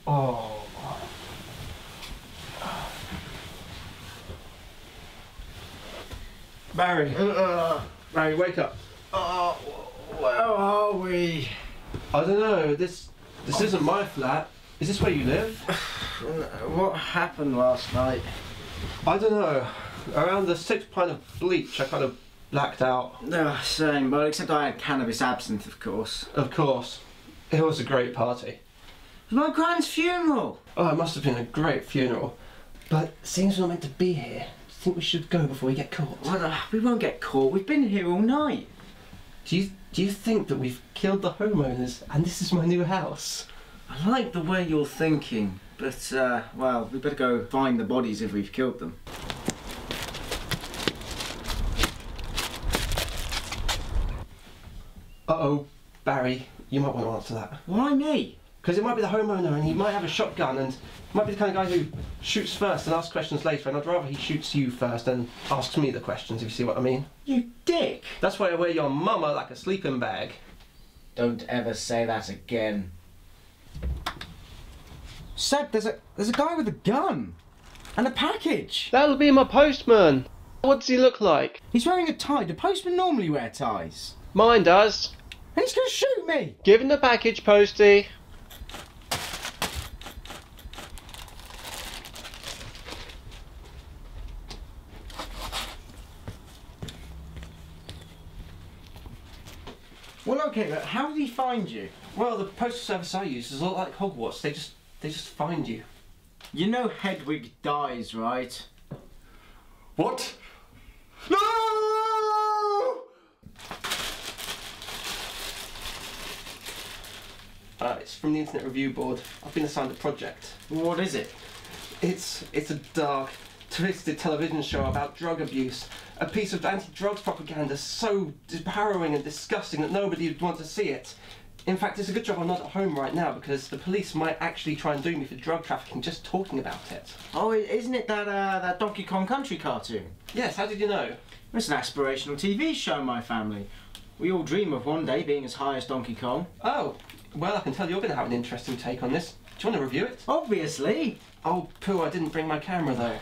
Oh. Barry. Barry, wake up. Where are we? I don't know. This isn't my flat. Is this where you live? What happened last night? I don't know. Around the 6th pint of bleach, I kind of blacked out. Same, but except I had cannabis absinthe, of course. Of course. It was a great party. It was my grand's funeral. Oh, it must have been a great funeral. But seems we're not meant to be here. Do you think we should go before we get caught? Well, we won't get caught. We've been here all night. Do you think that we've killed the homeowners and this is my new house? I like the way you're thinking, but, well, we better go find the bodies if we've killed them. Uh-oh, Barry, you might want to answer that. Why me? Because it might be the homeowner and he might have a shotgun and he might be the kind of guy who shoots first and asks questions later, and I'd rather he shoots you first and asks me the questions, if you see what I mean. You dick! That's why I wear your mama like a sleeping bag. Don't ever say that again. Seb, there's a guy with a gun and a package. That'll be my postman. What does he look like? He's wearing a tie. Do postmen normally wear ties? Mine does. And he's going to shoot me. Give him the package, Posty. Well, okay, but how did he find you? Well, the postal service I use is a lot like Hogwarts. They just find you. You know Hedwig dies, right? What? No! It's from the Internet Review Board. I've been assigned a project. What is it? It's a dark, twisted television show about drug abuse. A piece of anti-drugs propaganda so harrowing and disgusting that nobody would want to see it. In fact, it's a good job I'm not at home right now because the police might actually try and do me for drug trafficking just talking about it. Oh, isn't it that Donkey Kong Country cartoon? Yes, how did you know? It's an aspirational TV show in my family. We all dream of one day being as high as Donkey Kong. Oh, well, I can tell you're going to have an interesting take on this. Do you want to review it? Obviously. Oh, poo, I didn't bring my camera though.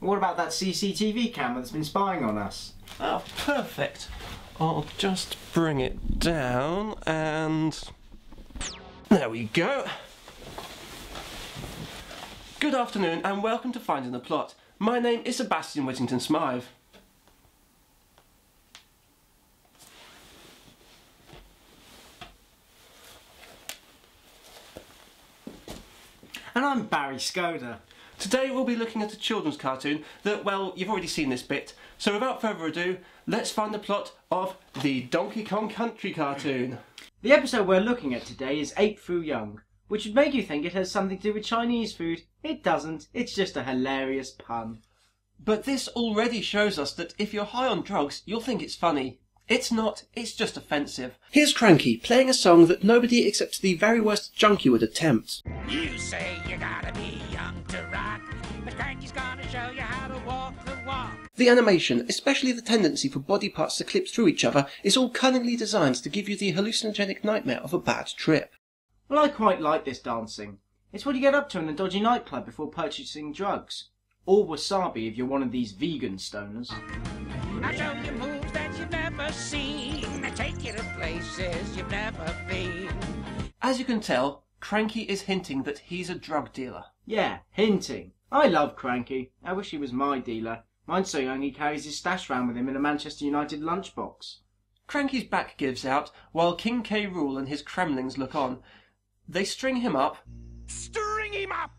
What about that CCTV camera that's been spying on us? Oh, perfect. I'll just bring it down and... there we go. Good afternoon and welcome to Finding the Plot. My name is Sebastian Whittington Smythe. And I'm Barry Skoda. Today we'll be looking at a children's cartoon that, well, you've already seen this bit. So without further ado, let's find the plot of the Donkey Kong Country cartoon. The episode we're looking at today is 8 Fu Young, which would make you think it has something to do with Chinese food. It doesn't, it's just a hilarious pun. But this already shows us that if you're high on drugs, you'll think it's funny. It's not, it's just offensive. Here's Cranky playing a song that nobody except the very worst junkie would attempt. You say you gotta be young to rock, but Cranky's gonna show you how to walk the walk. The animation, especially the tendency for body parts to clip through each other, is all cunningly designed to give you the hallucinogenic nightmare of a bad trip. Well, I quite like this dancing. It's what you get up to in a dodgy nightclub before purchasing drugs. Or wasabi if you're one of these vegan stoners. I'll show you moves that you've never seen, I take you to places you've never been. As you can tell, Cranky is hinting that he's a drug dealer. Yeah, hinting. I love Cranky. I wish he was my dealer. Mine's so young he carries his stash round with him in a Manchester United lunchbox. Cranky's back gives out, while King K. Rool and his Kremlings look on. They string him up. String him up!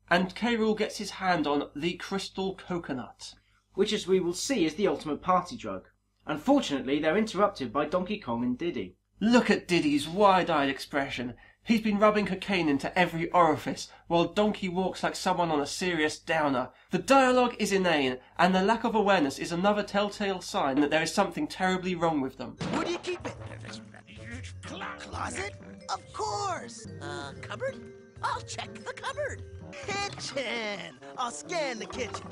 And K. Rool gets his hand on the crystal coconut. Which, as we will see, is the ultimate party drug. Unfortunately, they're interrupted by Donkey Kong and Diddy. Look at Diddy's wide-eyed expression. He's been rubbing cocaine into every orifice, while Donkey walks like someone on a serious downer. The dialogue is inane, and the lack of awareness is another telltale sign that there is something terribly wrong with them. Where do you keep it? Closet? Of course! Cupboard? I'll check the cupboard. Kitchen! I'll scan the kitchen.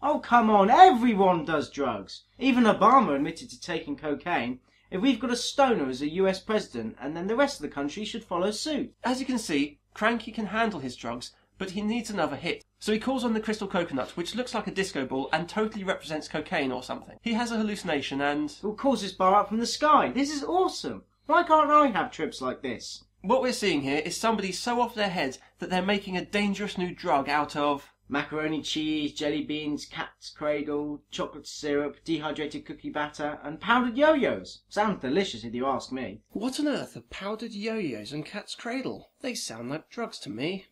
Oh, come on, everyone does drugs. Even Obama admitted to taking cocaine. If we've got a stoner as a US president, and then the rest of the country should follow suit. As you can see, Cranky can handle his drugs, but he needs another hit. So he calls on the crystal coconut, which looks like a disco ball and totally represents cocaine or something. He has a hallucination and... It calls this bar up from the sky. This is awesome. Why can't I have trips like this? What we're seeing here is somebody so off their heads that they're making a dangerous new drug out of... Macaroni cheese, jelly beans, cat's cradle, chocolate syrup, dehydrated cookie batter, and powdered yo-yos. Sounds delicious if you ask me. What on earth are powdered yo-yos and cat's cradle? They sound like drugs to me.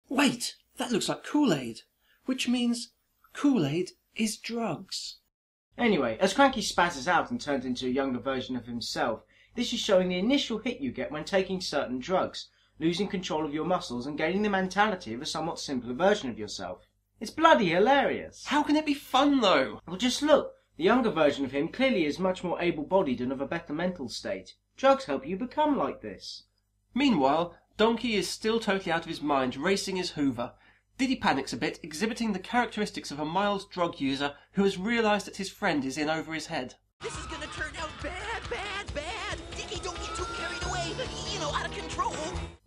Wait, that looks like Kool-Aid. Which means Kool-Aid is drugs. Anyway, as Cranky spazzes out and turns into a younger version of himself, this is showing the initial hit you get when taking certain drugs, losing control of your muscles and gaining the mentality of a somewhat simpler version of yourself. It's bloody hilarious. How can it be fun, though? Well, just look. The younger version of him clearly is much more able-bodied and of a better mental state. Drugs help you become like this. Meanwhile, Donkey is still totally out of his mind, racing his Hoover. Diddy panics a bit, exhibiting the characteristics of a mild drug user who has realised that his friend is in over his head. This is gonna turn out bad, bad, bad. Dicky, don't get too carried away. Out of control.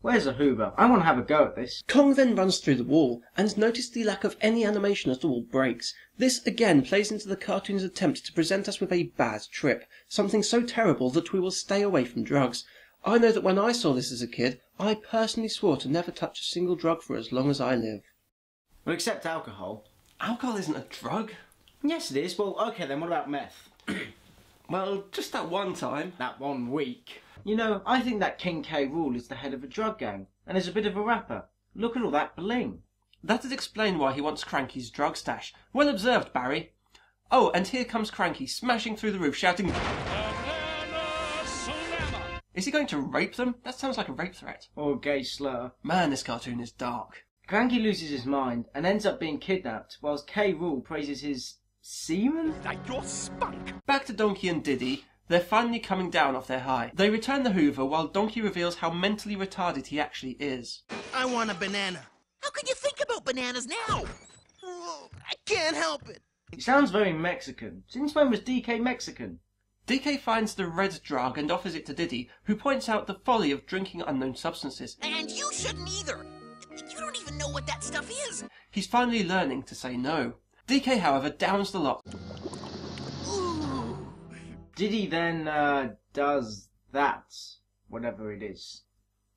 Where's a Hoover? I want to have a go at this. Kong then runs through the wall and notices the lack of any animation as the wall breaks. This again plays into the cartoon's attempt to present us with a bad trip, something so terrible that we will stay away from drugs. I know that when I saw this as a kid, I personally swore to never touch a single drug for as long as I live. Well, except alcohol. Alcohol isn't a drug. Yes, it is. Well, okay then, what about meth? Well, just that one time. That 1 week. You know, I think that King K. Rool is the head of a drug gang, and is a bit of a rapper. Look at all that bling. That'd explain why he wants Cranky's drug stash. Well observed, Barry. Oh, and here comes Cranky, smashing through the roof, shouting... Is he going to rape them? That sounds like a rape threat. Or a gay slur. Man, this cartoon is dark. Cranky loses his mind, and ends up being kidnapped, whilst K. Rool praises his... semen? Like your spunk. Back to Donkey and Diddy. They're finally coming down off their high. They return the Hoover while Donkey reveals how mentally retarded he actually is. I want a banana. How could you think about bananas now? I can't help it. It sounds very Mexican. Since when was DK Mexican? DK finds the red drug and offers it to Diddy, who points out the folly of drinking unknown substances. And you shouldn't either. You don't even know what that stuff is. He's finally learning to say no. DK, however, downs the lot. Diddy then, does that. Whatever it is.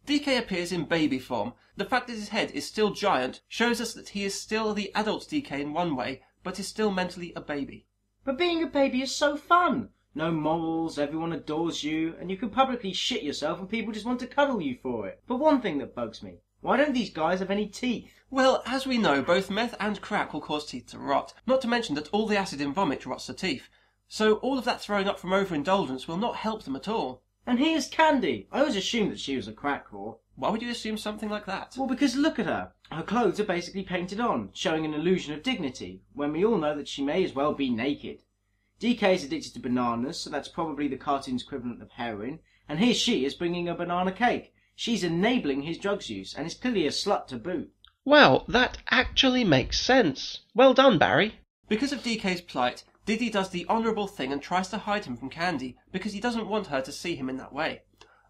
DK appears in baby form. The fact that his head is still giant shows us that he is still the adult DK in one way, but is still mentally a baby. But being a baby is so fun. No morals, everyone adores you, and you can publicly shit yourself and people just want to cuddle you for it. But one thing that bugs me. Why don't these guys have any teeth? Well, as we know, both meth and crack will cause teeth to rot, not to mention that all the acid in vomit rots the teeth. So all of that throwing up from overindulgence will not help them at all. And here's Candy. I always assumed that she was a crack whore. Why would you assume something like that? Well, because look at her. Her clothes are basically painted on, showing an illusion of dignity, when we all know that she may as well be naked. DK is addicted to bananas, so that's probably the cartoon's equivalent of heroin, and here she is bringing a banana cake. She's enabling his drugs use, and is clearly a slut to boot. Well, that actually makes sense. Well done, Barry. Because of DK's plight, Diddy does the honourable thing and tries to hide him from Candy, because he doesn't want her to see him in that way.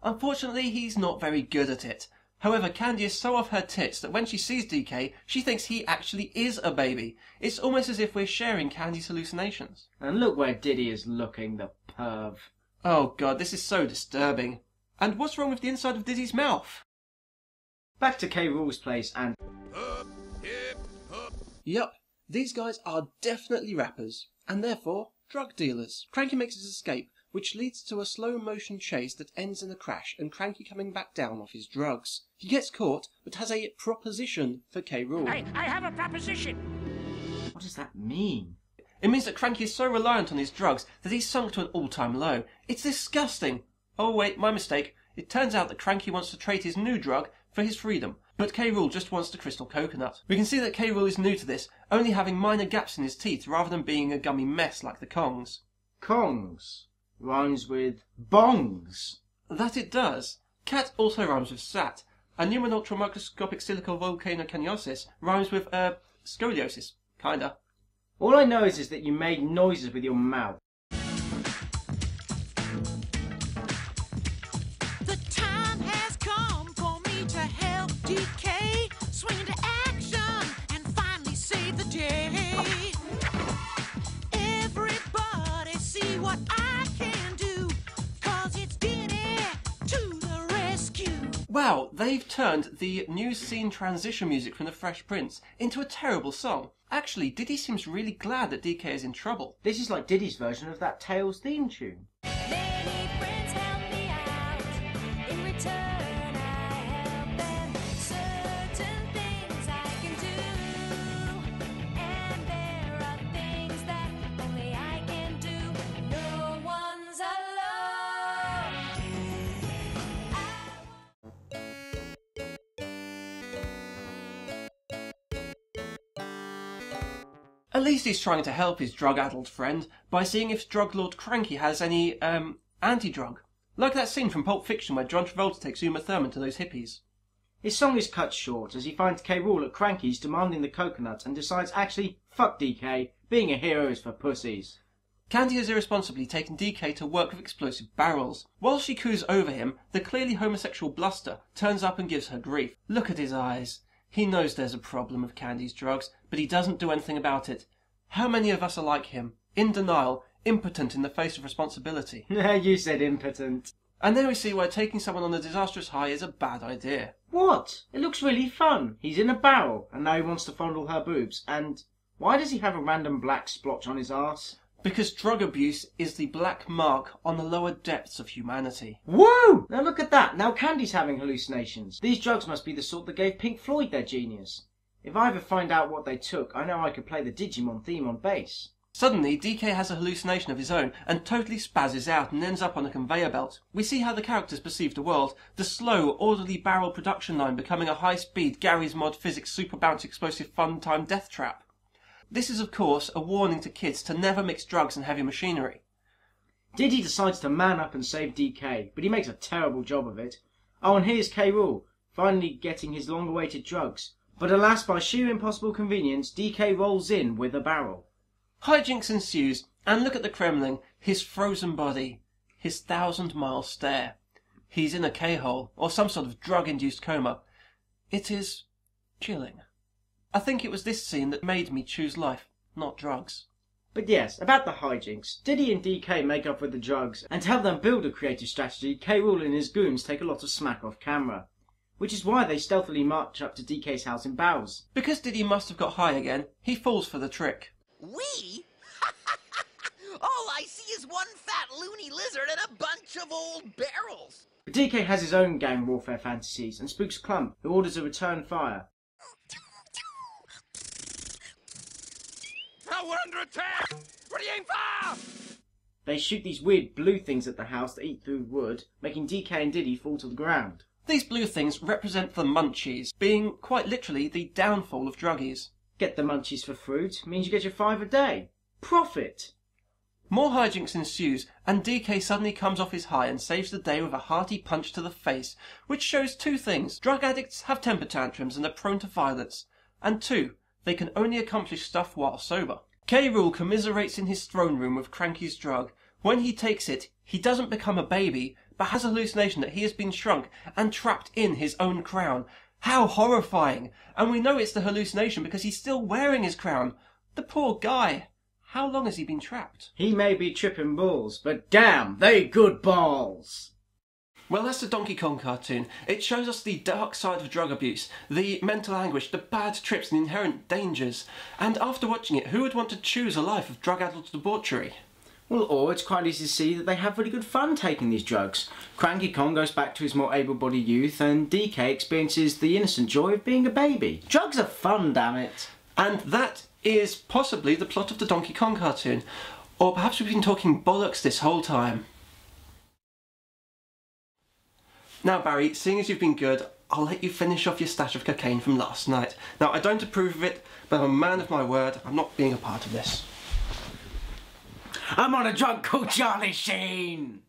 Unfortunately, he's not very good at it. However, Candy is so off her tits that when she sees DK, she thinks he actually is a baby. It's almost as if we're sharing Candy's hallucinations. And look where Diddy is looking, the perv. Oh god, this is so disturbing. And what's wrong with the inside of Diddy's mouth? Back to K. Rool's place and... Yup, these guys are definitely rappers, and therefore drug dealers. Cranky makes his escape, which leads to a slow-motion chase that ends in a crash and Cranky coming back down off his drugs. He gets caught, but has a proposition for K. Rool. I have a proposition. What does that mean? It means that Cranky is so reliant on his drugs that he's sunk to an all-time low. It's disgusting. Oh wait, my mistake. It turns out that Cranky wants to trade his new drug for his freedom, but K. Rool just wants the crystal coconut. We can see that K. Rool is new to this, only having minor gaps in his teeth rather than being a gummy mess like the Kongs. Kongs rhymes with bongs. That it does. Cat also rhymes with sat. And human ultramicroscopic silicovolcanoconiosis rhymes with, scoliosis. Kinda. All I know is that you made noises with your mouth. The time has come for me to help DK. Wow, they've turned the new scene transition music from The Fresh Prince into a terrible song. Actually, Diddy seems really glad that DK is in trouble. This is like Diddy's version of that Tails theme tune. Many friends help me out. In return, I help them. Certain things I can do. And there are things that only I can do. No one's At least he's trying to help his drug-addled friend by seeing if drug lord Cranky has any, anti-drug. Like that scene from Pulp Fiction where John Travolta takes Uma Thurman to those hippies. His song is cut short as he finds K. Rool at Cranky's demanding the coconut and decides actually, fuck DK, being a hero is for pussies. Candy has irresponsibly taken DK to work with explosive barrels. While she coos over him, the clearly homosexual Bluster turns up and gives her grief. Look at his eyes. He knows there's a problem with Candy's drugs, but he doesn't do anything about it. How many of us are like him? In denial, impotent in the face of responsibility. You said impotent. And there we see why taking someone on a disastrous high is a bad idea. What? It looks really fun. He's in a barrel, and now he wants to fondle her boobs. And why does he have a random black splotch on his arse? Because drug abuse is the black mark on the lower depths of humanity. Whoa! Now look at that. Now Candy's having hallucinations. These drugs must be the sort that gave Pink Floyd their genius. If I ever find out what they took, I know I could play the Digimon theme on bass. Suddenly, DK has a hallucination of his own and totally spazzes out and ends up on a conveyor belt. We see how the characters perceive the world, the slow, orderly barrel production line becoming a high-speed Gary's Mod Physics super bounce explosive fun time death trap. This is, of course, a warning to kids to never mix drugs and heavy machinery. Diddy decides to man up and save DK, but he makes a terrible job of it. Oh, and here's K. Rool, finally getting his long-awaited drugs. But alas, by sheer impossible convenience, DK rolls in with a barrel. Hijinks ensues, and look at the Kremlin, his frozen body, his 1,000-mile stare. He's in a K-hole, or some sort of drug-induced coma. It is chilling. I think it was this scene that made me choose life, not drugs. But yes, about the hijinks, Diddy and DK make up with the drugs, and to help them build a creative strategy, K. Rool and his goons take a lot of smack off camera. Which is why they stealthily march up to DK's house in Bowers. Because Diddy must have got high again, he falls for the trick. We? All I see is one fat loony lizard and a bunch of old barrels. But DK has his own gang warfare fantasies and spooks Clump, who orders a return fire. Oh, we're under attack! Ready, aim, fire! They shoot these weird blue things at the house that eat through wood, making DK and Diddy fall to the ground. These blue things represent the munchies, being quite literally the downfall of druggies. Get the munchies for fruit means you get your 5 a day. Profit! More hijinks ensues, and DK suddenly comes off his high and saves the day with a hearty punch to the face, which shows 2 things. Drug addicts have temper tantrums and are prone to violence. And 2, they can only accomplish stuff while sober. K. Rool commiserates in his throne room with Cranky's drug. When he takes it, he doesn't become a baby, but has a hallucination that he has been shrunk and trapped in his own crown. How horrifying! And we know it's the hallucination because he's still wearing his crown. The poor guy. How long has he been trapped? He may be tripping balls, but damn, they good balls! Well, that's the Donkey Kong cartoon. It shows us the dark side of drug abuse, the mental anguish, the bad trips and inherent dangers. And after watching it, who would want to choose a life of drug-addled debauchery? Well, or it's quite easy to see that they have really good fun taking these drugs. Cranky Kong goes back to his more able-bodied youth, and DK experiences the innocent joy of being a baby. Drugs are fun, damn it. And that is possibly the plot of the Donkey Kong cartoon. Or perhaps we've been talking bollocks this whole time. Now, Barry, seeing as you've been good, I'll let you finish off your stash of cocaine from last night. Now, I don't approve of it, but I'm a man of my word. I'm not being a part of this. I'm on a drug called Charlie Sheen!